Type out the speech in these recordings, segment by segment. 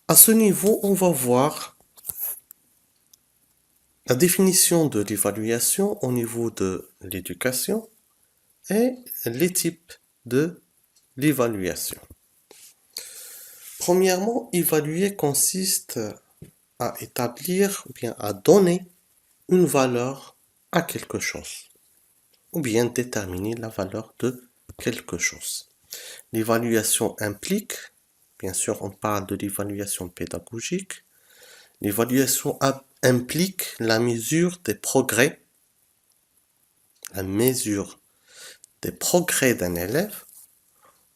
À ce niveau, on va voir la définition de l'évaluation au niveau de l'éducation et les types de l'évaluation. Premièrement, évaluer consiste à établir ou bien à donner une valeur à quelque chose ou bien déterminer la valeur de quelque chose. L'évaluation implique, bien sûr, on parle de l'évaluation pédagogique. L'évaluation implique la mesure des progrès, la mesure des progrès d'un élève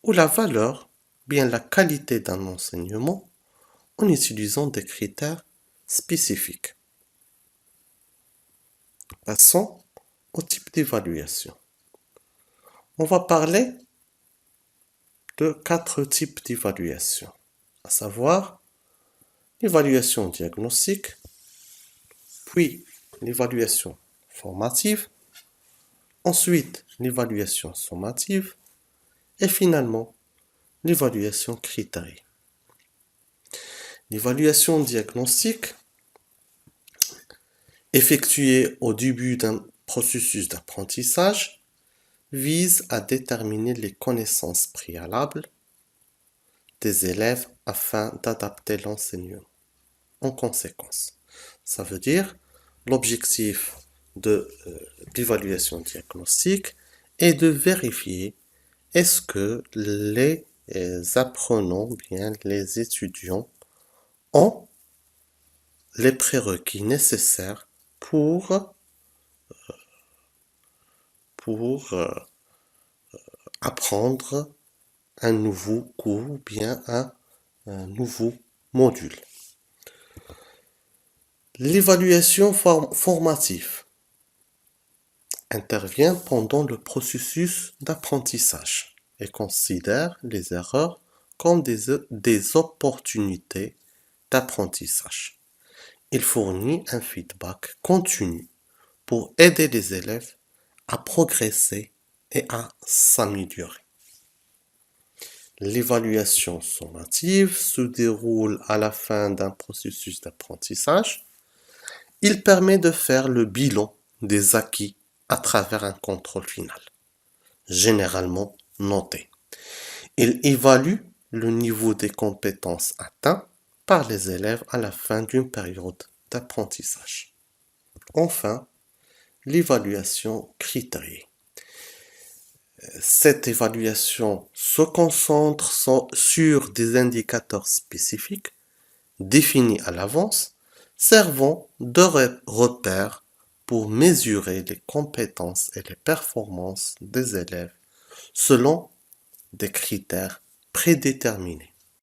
ou la valeur, bien la qualité d'un enseignement en utilisant des critères spécifiques. Passons au type d'évaluation. On va parler de 4 types d'évaluation, à savoir l'évaluation diagnostique, puis l'évaluation formative, ensuite l'évaluation sommative et finalement l'évaluation critériée. L'évaluation diagnostique, effectuée au début d'un processus d'apprentissage, vise à déterminer les connaissances préalables des élèves afin d'adapter l'enseignement en conséquence. Ça veut dire l'objectif de l'évaluation diagnostique est de vérifier est-ce que les apprenants, bien les étudiants, ont les prérequis nécessaires pour apprendre un nouveau cours ou bien un nouveau module. L'évaluation formative intervient pendant le processus d'apprentissage et considère les erreurs comme des opportunités d'apprentissage. Il fournit un feedback continu pour aider les élèves à progresser et à s'améliorer. L'évaluation sommative se déroule à la fin d'un processus d'apprentissage. Il permet de faire le bilan des acquis à travers un contrôle final, généralement noté. Il évalue le niveau des compétences atteints par les élèves à la fin d'une période d'apprentissage. Enfin, l'évaluation critériée. Cette évaluation se concentre sur des indicateurs spécifiques définis à l'avance, servant de repère pour mesurer les compétences et les performances des élèves selon des critères prédéterminés.